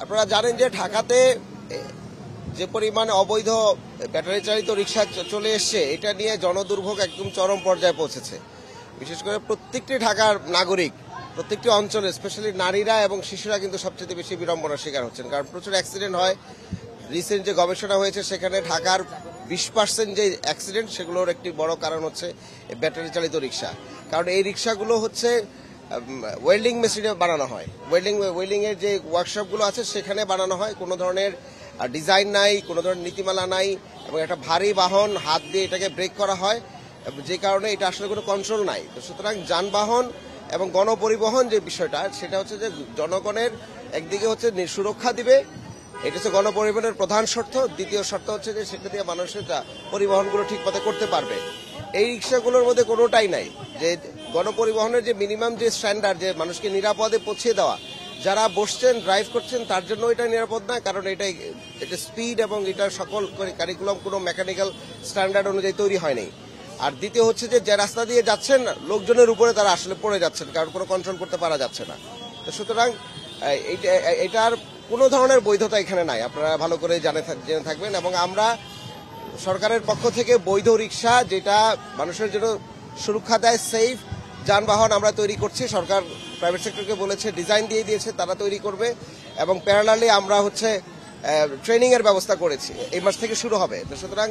আপনারা জানেন যে ঢাকাতে যে পরিমাণে অবৈধ ব্যাটারি চালিত রিক্সা চলে এসছে, এটা নিয়ে জনদুর্ভোগ একদম চরম পর্যায়ে পৌঁছেছে। বিশেষ করে প্রত্যেকটি ঢাকার নাগরিক, প্রত্যেকটি অঞ্চলে স্পেশালি নারীরা এবং শিশুরা কিন্তু সবচেয়ে বেশি বিড়ম্বনার শিকার হচ্ছেন, কারণ প্রচুর অ্যাক্সিডেন্ট হয়। রিসেন্ট যে গবেষণা হয়েছে সেখানে ঢাকার 20% যে অ্যাক্সিডেন্ট, সেগুলোর একটি বড় কারণ হচ্ছে ব্যাটারি চালিত রিক্সা। কারণ এই রিক্সাগুলো হচ্ছে ওয়েল্ডিং মেশিনে বানানো হয়, ওয়েল্ডিং এর যে ওয়ার্কশপগুলো আছে সেখানে বানানো হয়। কোনো ধরনের ডিজাইন নাই, কোনো ধরনের নীতিমালা নাই, এবং একটা ভারী বাহন হাত দিয়ে এটাকে ব্রেক করা হয়, যে কারণে এটা আসলে কোনো কন্ট্রোল নাই। তো সুতরাং যানবাহন এবং গণপরিবহন যে বিষয়টা, সেটা হচ্ছে যে জনগণের একদিকে হচ্ছে সুরক্ষা দিবে, এটা হচ্ছে গণপরিবহনের প্রধান শর্ত। দ্বিতীয় শর্ত হচ্ছে যে সেটা দিয়ে মানুষের পরিবহনগুলো ঠিক মতো করতে পারবে। এই রিক্সাগুলোর মধ্যে কোনোটাই নাই যে গণপরিবহনের যে মিনিমাম যে স্ট্যান্ডার্ড, যে মানুষকে নিরাপদে পৌঁছে দেওয়া, যারা বসছেন ড্রাইভ করছেন তার জন্য এটা নিরাপদ না, কারণ এটা স্পিড এবং এটার সকল কারিকুলাম কোনো মেকানিক্যাল স্ট্যান্ডার্ড অনুযায়ী তৈরি হয়নি। আর দ্বিতীয় হচ্ছে যে রাস্তা দিয়ে যাচ্ছেন লোকজনের উপরে তারা আসলে পড়ে যাচ্ছেন, কারণ কোনো কন্ট্রোল করতে পারা যাচ্ছে না। তো সুতরাং এটার কোনো ধরনের বৈধতা এখানে নাই, আপনারা ভালো করে জেনে থাকবেন। এবং আমরা সরকারের পক্ষ থেকে বৈধ রিক্সা, যেটা মানুষের জন্য সুরক্ষা দেয়, সেফ যানবাহন আমরা তৈরি করছি। সরকার প্রাইভেট সেক্টরকে বলেছে, ডিজাইন দিয়ে দিয়েছে, তারা তৈরি করবে। এবং প্যারালালি আমরা হচ্ছে ট্রেনিং এর ব্যবস্থা করেছি, এই মাস থেকে শুরু হবে। তো সুতরাং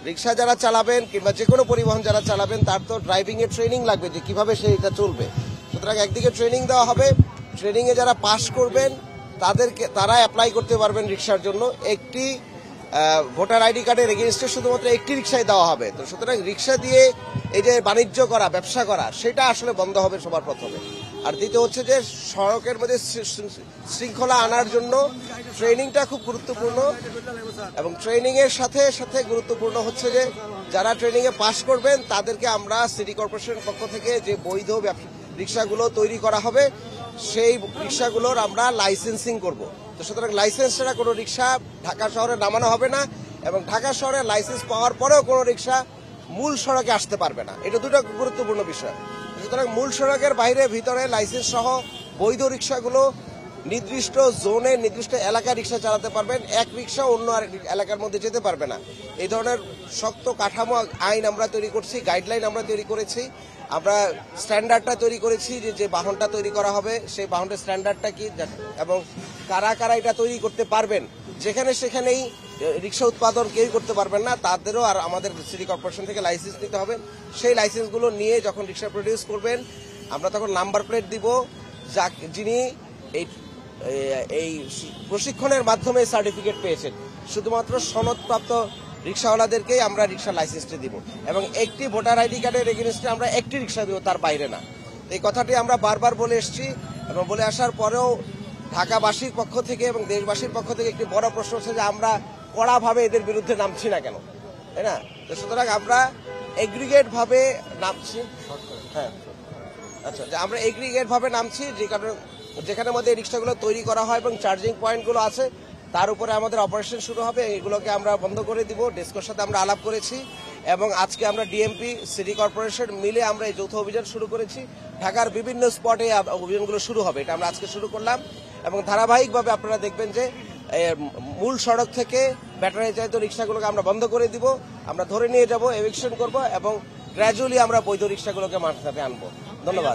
রিক্সা যারা চালাবেন কিংবা যে কোনো পরিবহন যারা চালাবেন, তার তো ড্রাইভিং এর ট্রেনিং লাগবে যে কিভাবে সে এটা চলবে। সুতরাং একদিকে ট্রেনিং দেওয়া হবে, ট্রেনিং এ যারা পাস করবেন তারা অ্যাপ্লাই করতে পারবেন রিক্সার জন্য। একটি ভোটার আইডি কার্ডের এগেইনস্টে শুধুমাত্র একটি রিক্সাই দেওয়া হবে। তো সুতরাং রিক্সা দিয়ে এই যে বাণিজ্য করা, ব্যবসা করা, সেটা আসলে বন্ধ হবে সবার প্রথমে। আর দ্বিতীয় হচ্ছে যে সড়কের মধ্যে শৃঙ্খলা আনার জন্য ট্রেনিংটা খুব গুরুত্বপূর্ণ। এবং ট্রেনিং এর সাথে সাথে গুরুত্বপূর্ণ হচ্ছে যে যারা ট্রেনিং এ পাশ করবেন তাদেরকে আমরা সিটি কর্পোরেশনের পক্ষ থেকে যে বৈধ রিক্সাগুলো তৈরি করা হবে, সেই রিক্সাগুলোর আমরা লাইসেন্সিং করব। তো সুতরাং লাইসেন্স ছাড়া কোনো রিক্সা ঢাকা শহরে নামানো হবে না, এবং ঢাকা শহরে লাইসেন্স পাওয়ার পরেও কোনো রিক্সা মূল সড়কে আসতে পারবে না। এটা দুটো গুরুত্বপূর্ণ বিষয়। সুতরাং মূল সড়কের বাইরে ভিতরে লাইসেন্স সহ বৈধ রিক্সাগুলো নির্দিষ্ট জোনে নির্দিষ্ট এলাকায় রিক্সা চালাতে পারবেন, এক রিক্সা অন্য এলাকার মধ্যে যেতে পারবে না। এই ধরনের শক্ত কাঠামো আইন আমরা তৈরি করছি, গাইডলাইন আমরা তৈরি করেছি, আমরা স্ট্যান্ডার্ডটা তৈরি করেছি যে বাহনটা তৈরি করা হবে সেই বাহনটার স্ট্যান্ডার্ডটা কি এবং কারা কারা এটা তৈরি করতে পারবেন। যেখানে সেখানেই রিক্সা উৎপাদন কেউ করতে পারবেন না, তাদেরও আর আমাদের সিটি কর্পোরেশন থেকে লাইসেন্স নিতে হবে। সেই লাইসেন্সগুলো নিয়ে যখন রিক্সা প্রডিউস করবেন, আমরা তখন নাম্বার প্লেট দিব, যিনি এই প্রশিক্ষণের মাধ্যমে সার্টিফিকেট পেয়েছেন। শুধুমাত্র সনদপ্রাপ্ত রিক্সাওয়ালাদেরকেই আমরা রিক্সা লাইসেন্সটি দিব, এবং একটি ভোটার আইডি কার্ডের এগেইনস্টে আমরা একটি রিক্সা দিব, তার বাইরে না। এই কথাটি আমরা বারবার বলে এসেছি, এবং বলে আসার পরেও ঢাকাবাসীর পক্ষ থেকে এবং দেশবাসীর পক্ষ থেকে একটি বড় প্রশ্ন হচ্ছে যে আমরা কড়াভাবে এদের বিরুদ্ধে নামছি না কেন, তাই না? তো সুতরাং আমরা এগ্রিগেট ভাবে নামছি। হ্যাঁ, আচ্ছা, আমরা এগ্রিগেট ভাবে নামছি, যে কারণে যেখানের মধ্যে এই রিক্সাগুলো তৈরি করা হয় এবং চার্জিং পয়েন্টগুলো আছে, তার উপরে আমাদের অপারেশন শুরু হবে। এগুলোকে আমরা বন্ধ করে দিব। ডেস্কোর সাথে আমরা আলাপ করেছি, এবং আজকে আমরা ডিএমপি, সিটি কর্পোরেশন মিলে আমরা এই যৌথ অভিযান শুরু করেছি। ঢাকার বিভিন্ন স্পটে অভিযানগুলো শুরু হবে, এটা আমরা আজকে শুরু করলাম। এবং ধারাবাহিকভাবে আপনারা দেখবেন যে মূল সড়ক থেকে ব্যাটারি চালিত রিক্সাগুলোকে আমরা বন্ধ করে দিব, আমরা ধরে নিয়ে যাব, এভিকশন করব, এবং গ্র্যাজুয়ালি আমরা বৈধ রিক্সাগুলোকে মাঠে আনবো। ধন্যবাদ।